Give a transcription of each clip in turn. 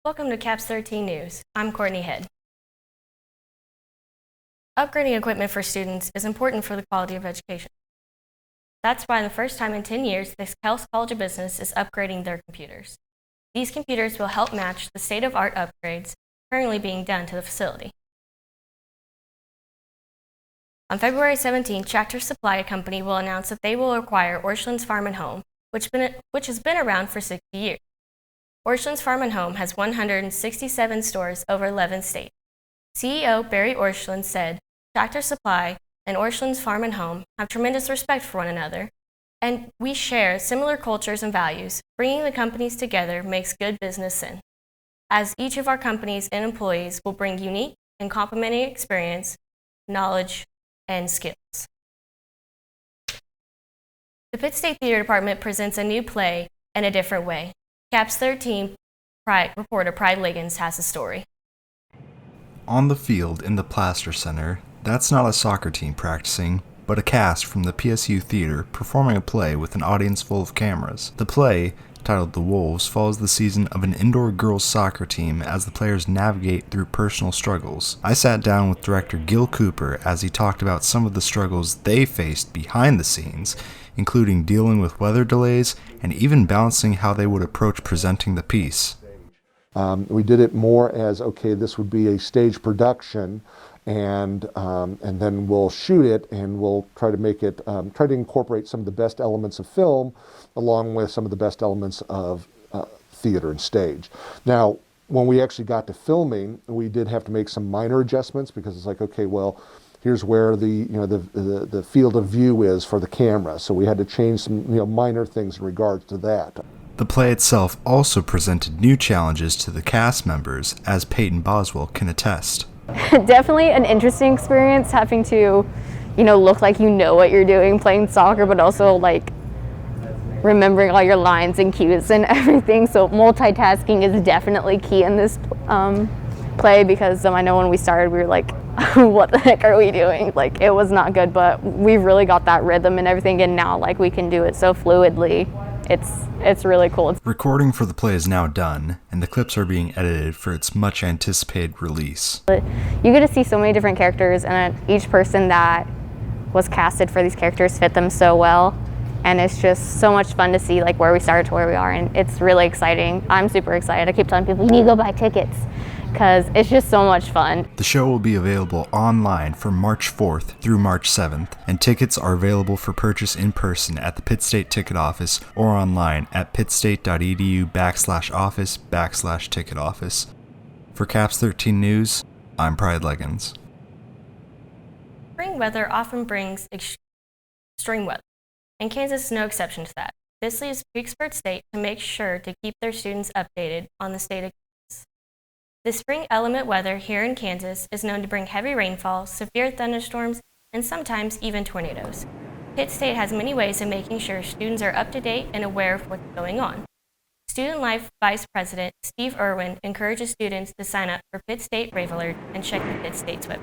Welcome to CAPS 13 News. I'm Courtney Head. Upgrading equipment for students is important for the quality of education. That's why the first time in 10 years, the Kels College of Business is upgrading their computers. These computers will help match the state-of-art upgrades currently being done to the facility. On February 17, Tractor Supply Company will announce that they will acquire Orscheln's Farm and Home, which has been around for 60 years. Orscheln's Farm and Home has 167 stores over 11 states. CEO Barry Orscheln said, "Tractor Supply and Orscheln's Farm and Home have tremendous respect for one another, and we share similar cultures and values. Bringing the companies together makes good business sense, as each of our companies and employees will bring unique and complementary experience, knowledge, and skills." The Pitt State Theater Department presents a new play in a different way. CAPS 13 reporter Pride Liggins has the story. On the field in the Plaster Center, that's not a soccer team practicing, but a cast from the PSU Theater performing a play with an audience full of cameras. The play, titled The Wolves, follows the season of an indoor girls soccer team as the players navigate through personal struggles. I sat down with director Gil Cooper as he talked about some of the struggles they faced behind the scenes, including dealing with weather delays and even balancing how they would approach presenting the piece. We did it more as, okay, this would be a stage production, and then we'll shoot it and we'll try to make it, try to incorporate some of the best elements of film along with some of the best elements of theater and stage. Now, when we actually got to filming, we did have to make some minor adjustments because it's like, okay, well, here's where the field of view is for the camera. So we had to change some minor things in regards to that. The play itself also presented new challenges to the cast members, as Peyton Boswell can attest. Definitely an interesting experience having to, look like you know what you're doing playing soccer, but also like remembering all your lines and cues and everything. So multitasking is definitely key in this play because I know when we started we were like, what the heck are we doing? Like, it was not good, but we really got that rhythm and everything, and now like we can do it so fluidly. It's really cool. Recording for the play is now done, and the clips are being edited for its much anticipated release. You get to see so many different characters, and each person that was casted for these characters fit them so well, and it's just so much fun to see like where we started to where we are, and it's really exciting. I'm super excited. I keep telling people, you need to go buy tickets, because it's just so much fun. The show will be available online from March 4th through March 7th, and tickets are available for purchase in person at the Pitt State Ticket Office or online at pittstate.edu/office/ticket office. For CAPS 13 News, I'm Pride Liggins. Spring weather often brings extreme weather, and Kansas is no exception to that. This leaves Pittsburg State to make sure to keep their students updated on the state of Kansas. The spring element weather here in Kansas is known to bring heavy rainfall, severe thunderstorms, and sometimes even tornadoes. Pitt State has many ways of making sure students are up to date and aware of what's going on. Student Life Vice President Steve Erwin encourages students to sign up for Pitt State Rave Alert and check the Pitt State's website.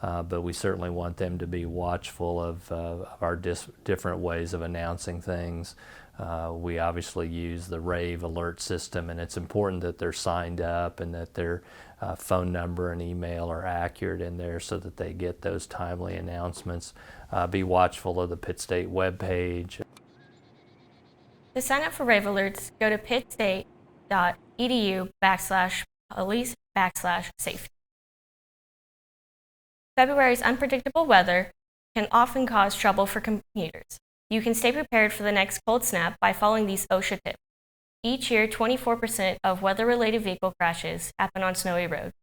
But we certainly want them to be watchful of our different ways of announcing things. We obviously use the Rave Alert system, and it's important that they're signed up and that their phone number and email are accurate in there so that they get those timely announcements. Be watchful of the Pitt State webpage. To sign up for Rave Alerts, go to pittstate.edu/police/safety. February's unpredictable weather can often cause trouble for commuters. You can stay prepared for the next cold snap by following these OSHA tips. Each year, 24% of weather-related vehicle crashes happen on snowy roads.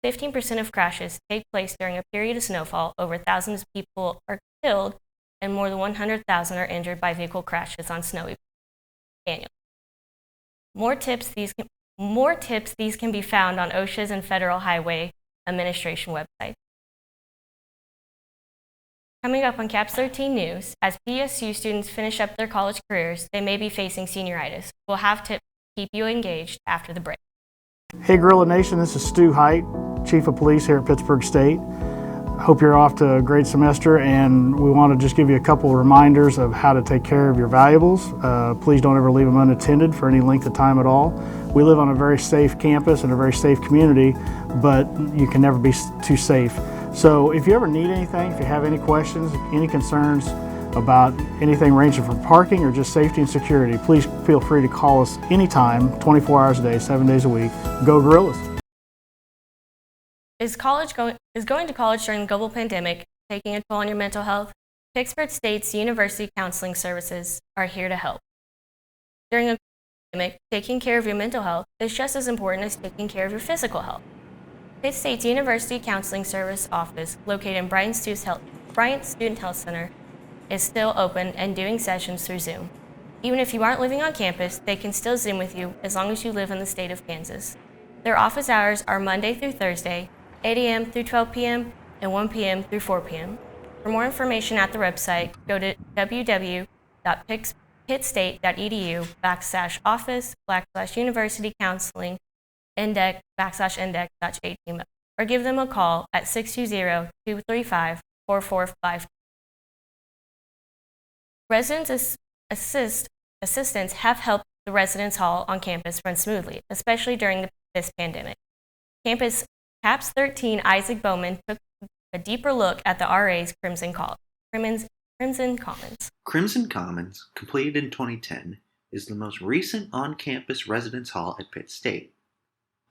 15% of crashes take place during a period of snowfall. Over thousands of people are killed, and more than 100,000 are injured by vehicle crashes on snowy annually. More tips these can be found on OSHA's and Federal Highway Administration websites. Coming up on CAPS 13 News, as PSU students finish up their college careers, they may be facing senioritis. We'll have tips to keep you engaged after the break. Hey Guerrilla Nation, this is Stu Height, Chief of Police here at Pittsburg State. Hope you're off to a great semester, and we want to just give you a couple of reminders of how to take care of your valuables. Please don't ever leave them unattended for any length of time at all. We live on a very safe campus and a very safe community, but you can never be too safe. So if you ever need anything, if you have any questions, any concerns about anything ranging from parking or just safety and security, please feel free to call us anytime, 24 hours a day, 7 days a week. Go Gorillas! Is going to college during the global pandemic taking a toll on your mental health? Pittsburg State's University Counseling Services are here to help. During a pandemic, taking care of your mental health is just as important as taking care of your physical health. Pitt State's University Counseling Service office, located in Bryant Student Health Center, is still open and doing sessions through Zoom. Even if you aren't living on campus, they can still Zoom with you as long as you live in the state of Kansas. Their office hours are Monday through Thursday, 8 a.m. through 12 p.m. and 1 p.m. through 4 p.m. For more information at the website, go to www.pittstate.edu/office/university counseling index/index.html or give them a call at 620-235-4452. Residents assistants have helped the residence hall on campus run smoothly, especially during this pandemic. Campus CAPS 13 Isaac Bowman took a deeper look at the RA's Crimson Commons. Crimson Commons, completed in 2010, is the most recent on-campus residence hall at Pitt State.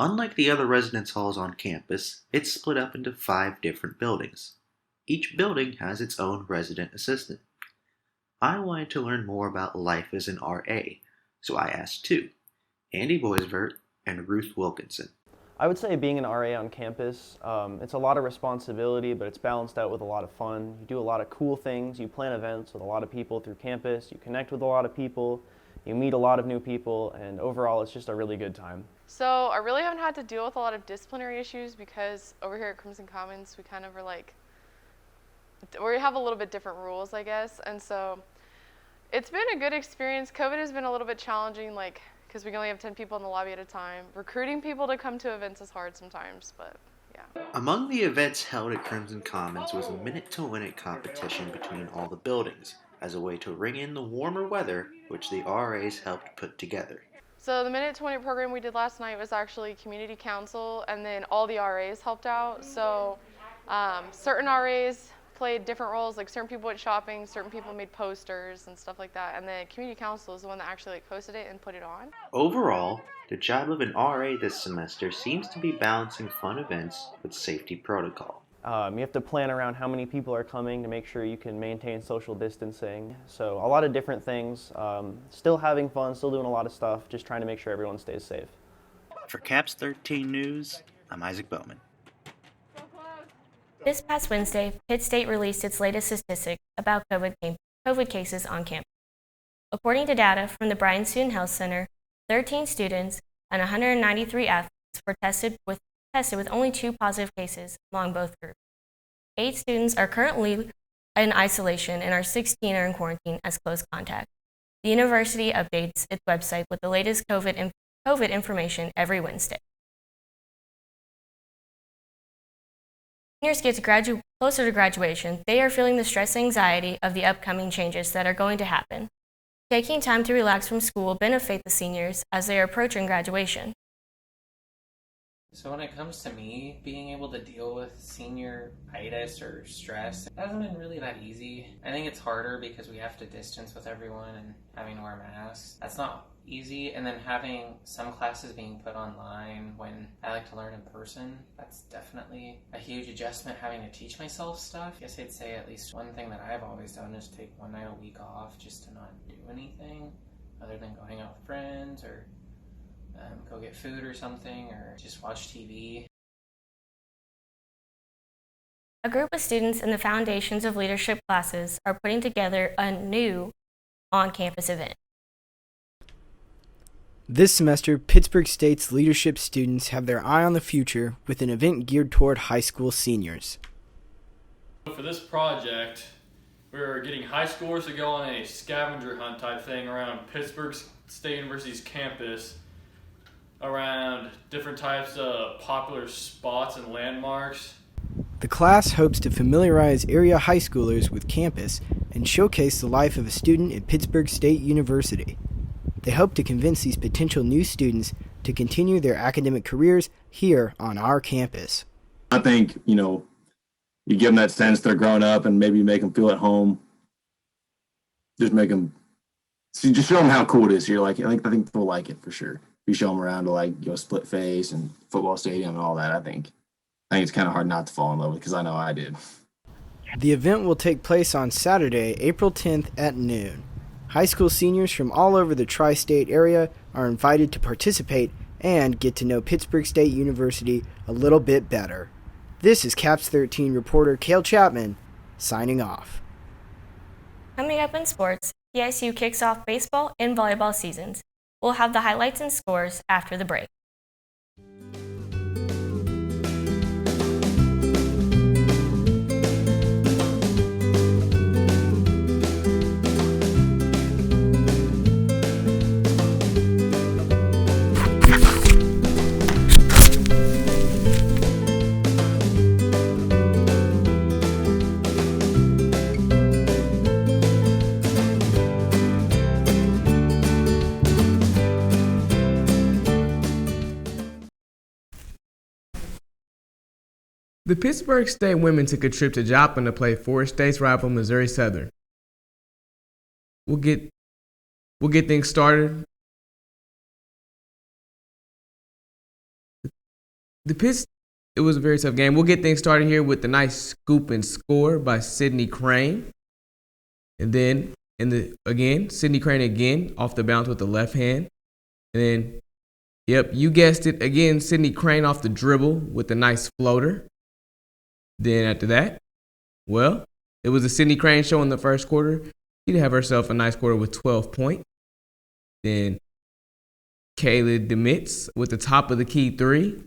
Unlike the other residence halls on campus, it's split up into 5 different buildings. Each building has its own resident assistant. I wanted to learn more about life as an RA, so I asked 2, Andy Boisvert and Ruth Wilkinson. I would say being an RA on campus, it's a lot of responsibility, but it's balanced out with a lot of fun. You do a lot of cool things. You plan events with a lot of people through campus. You connect with a lot of people. You meet a lot of new people, and overall, it's just a really good time. So I really haven't had to deal with a lot of disciplinary issues because over here at Crimson Commons, we kind of are like, we have a little bit different rules, I guess, and so it's been a good experience. COVID has been a little bit challenging, because we can only have 10 people in the lobby at a time. Recruiting people to come to events is hard sometimes, but yeah. Among the events held at Crimson Commons was a minute-to-win-it competition between all the buildings, as a way to ring in the warmer weather, which the RAs helped put together. So the Minute to Win It program we did last night was actually community council, and then all the RAs helped out. So certain RAs played different roles, like certain people went shopping, certain people made posters and stuff like that, and the community council is the one that actually hosted it and put it on. Overall, the job of an RA this semester seems to be balancing fun events with safety protocol. You have to plan around how many people are coming to make sure you can maintain social distancing. So a lot of different things. Still having fun, still doing a lot of stuff, just trying to make sure everyone stays safe. For CAPS 13 News, I'm Isaac Bowman. This past Wednesday, Pitt State released its latest statistics about COVID cases on campus. According to data from the Bryant Student Health Center, 13 students and 193 athletes were tested with only 2 positive cases among both groups. 8 students are currently in isolation and 16 are in quarantine as close contact. The university updates its website with the latest COVID information every Wednesday. Seniors get closer to graduation, they are feeling the stress and anxiety of the upcoming changes that are going to happen. Taking time to relax from school will benefit the seniors as they are approaching graduation. So when it comes to me being able to deal with senior-itis or stress, it hasn't been really that easy. I think it's harder because we have to distance with everyone and having to wear masks. That's not easy. And then having some classes being put online when I like to learn in person, that's definitely a huge adjustment, having to teach myself stuff. I guess I'd say at least one thing that I've always done is take one night a week off just to not do anything other than going out with friends or go get food or something, or just watch TV. A group of students in the Foundations of Leadership classes are putting together a new on-campus event. This semester, Pittsburg State's leadership students have their eye on the future with an event geared toward high school seniors. For this project, we're getting high schoolers to go on a scavenger hunt type thing around Pittsburg State University's campus, around different types of popular spots and landmarks. The class hopes to familiarize area high schoolers with campus and showcase the life of a student at Pittsburg State University. They hope to convince these potential new students to continue their academic careers here on our campus. I think, you give them that sense they're growing up and maybe make them feel at home. Just make them, just show them how cool it is here. I think they'll like it for sure. If you show them around to Split Face and football stadium and all that, I think it's kind of hard not to fall in love with, because I know I did. The event will take place on Saturday, April 10th at noon. High school seniors from all over the tri-state area are invited to participate and get to know Pittsburg State University a little bit better. This is Caps 13 reporter Cale Chapman signing off. Coming up in sports, PSU kicks off baseball and volleyball seasons. We'll have the highlights and scores after the break. The Pittsburg State women took a trip to Joplin to play Forest State's rival Missouri Southern. We'll get things started. It was a very tough game. We'll get things started here with the nice scoop and score by Sydney Crane. And then Sydney Crane again off the bounce with the left hand. And then, yep, you guessed it, again, Sydney Crane off the dribble with the nice floater. Then after that, well, it was a Sydney Crane show in the first quarter. She'd have herself a nice quarter with 12 points. Then Kayla Demitz with the top of the key three.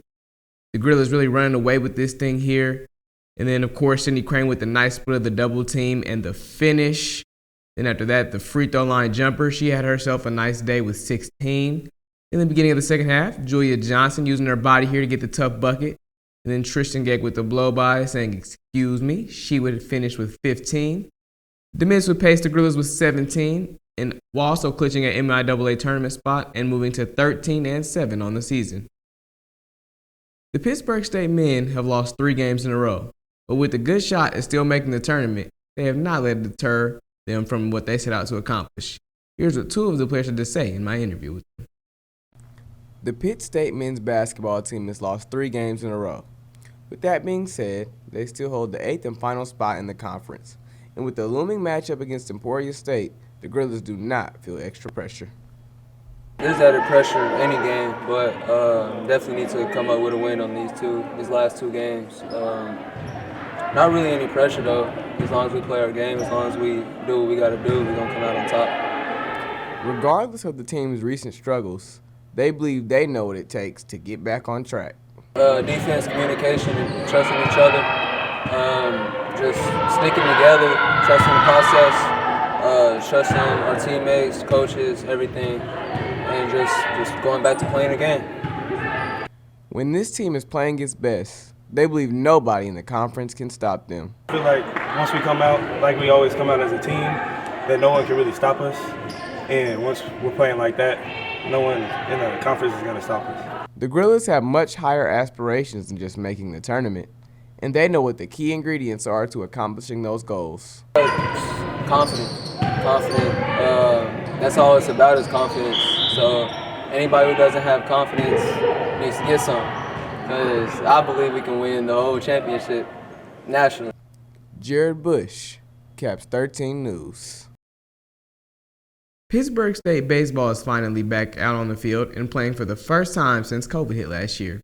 The Gorillas really running away with this thing here. And then, of course, Sydney Crane with the nice split of the double team and the finish. Then after that, the free throw line jumper. She had herself a nice day with 16. In the beginning of the second half, Julia Johnson using her body here to get the tough bucket. And then Tristan Geck with the blow-by saying, excuse me. She would finish with 15. Demitz would pace the Gorillas with 17, and while also clinching an MIAA tournament spot and moving to 13-7 on the season. The Pittsburg State men have lost 3 games in a row, but with a good shot at still making the tournament, they have not let it deter them from what they set out to accomplish. Here's what 2 of the players had to say in my interview with them. The Pitt State men's basketball team has lost 3 games in a row. With that being said, they still hold the 8th and final spot in the conference. And with the looming matchup against Emporia State, the Gorillas do not feel extra pressure. There's added pressure any game, but definitely need to come up with a win on these last 2 games. Not really any pressure though. As long as we play our game, as long as we do what we got to do, we're going to come out on top. Regardless of the team's recent struggles, they believe they know what it takes to get back on track. Defense, communication, and trusting each other. Just sticking together, trusting the process, trusting our teammates, coaches, everything, and just going back to playing again. When this team is playing its best, they believe nobody in the conference can stop them. I feel like once we come out, like we always come out as a team, that no one can really stop us. And once we're playing like that, no one in the conference is going to stop us. The Gorillas have much higher aspirations than just making the tournament, and they know what the key ingredients are to accomplishing those goals. Confident. That's all it's about is confidence. So anybody who doesn't have confidence needs to get some, because I believe we can win the whole championship nationally. Jared Bush, Caps 13 News. Pittsburg State baseball is finally back out on the field and playing for the first time since COVID hit last year.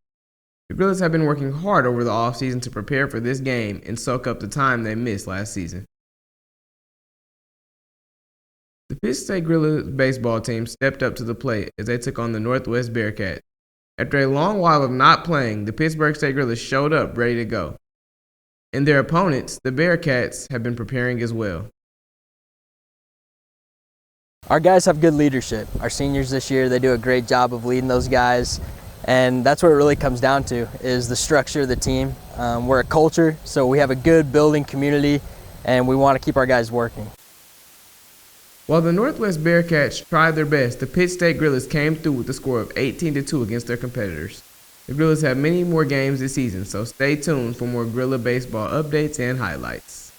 The Gorillas have been working hard over the offseason to prepare for this game and soak up the time they missed last season. The Pitt State Gorillas baseball team stepped up to the plate as they took on the Northwest Bearcats. After a long while of not playing, the Pittsburg State Gorillas showed up ready to go. And their opponents, the Bearcats, have been preparing as well. Our guys have good leadership. Our seniors this year, they do a great job of leading those guys, and that's what it really comes down to, is the structure of the team. We're a culture, so we have a good building community, and we want to keep our guys working. While the Northwest Bearcats tried their best, the Pitt State Gorillas came through with a score of 18-2 against their competitors. The Gorillas have many more games this season, so stay tuned for more Gorilla baseball updates and highlights.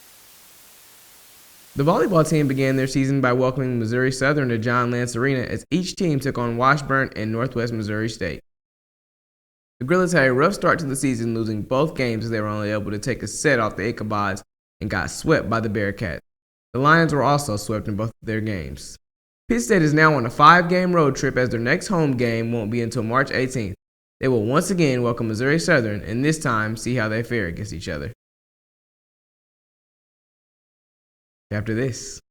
The volleyball team began their season by welcoming Missouri Southern to John Lance Arena as each team took on Washburn and Northwest Missouri State. The Gorillas had a rough start to the season, losing both games as they were only able to take a set off the Ichabods and got swept by the Bearcats. The Lions were also swept in both of their games. Pitt State is now on a 5-game road trip as their next home game won't be until March 18th. They will once again welcome Missouri Southern and this time see how they fare against each other. After this.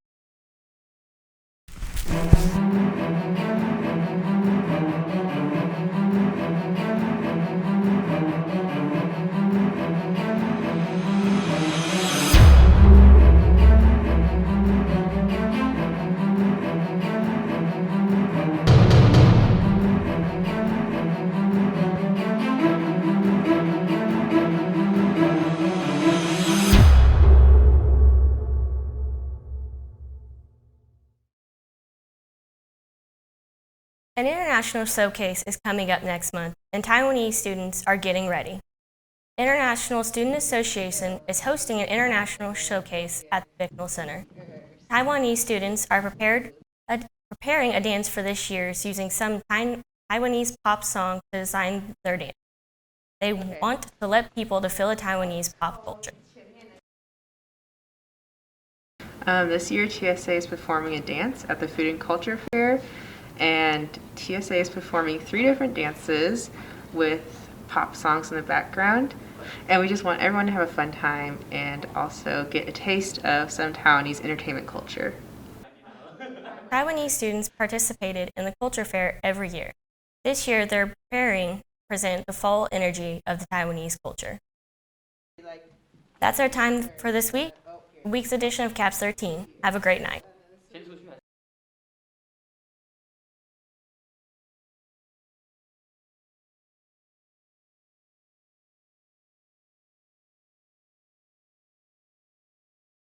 An international showcase is coming up next month, and Taiwanese students are getting ready. International Student Association is hosting an international showcase at the Bicknell Center. Taiwanese students are preparing a dance for this year's using some Taiwanese pop song to design their dance. They want to let people to feel the Taiwanese pop culture. This year, TSA is performing a dance at the Food and Culture Fair, and TSA is performing 3 different dances with pop songs in the background. And we just want everyone to have a fun time and also get a taste of some Taiwanese entertainment culture. Taiwanese students participated in the culture fair every year. This year, they're preparing to present the full energy of the Taiwanese culture. That's our time for this week's edition of Caps 13. Have a great night.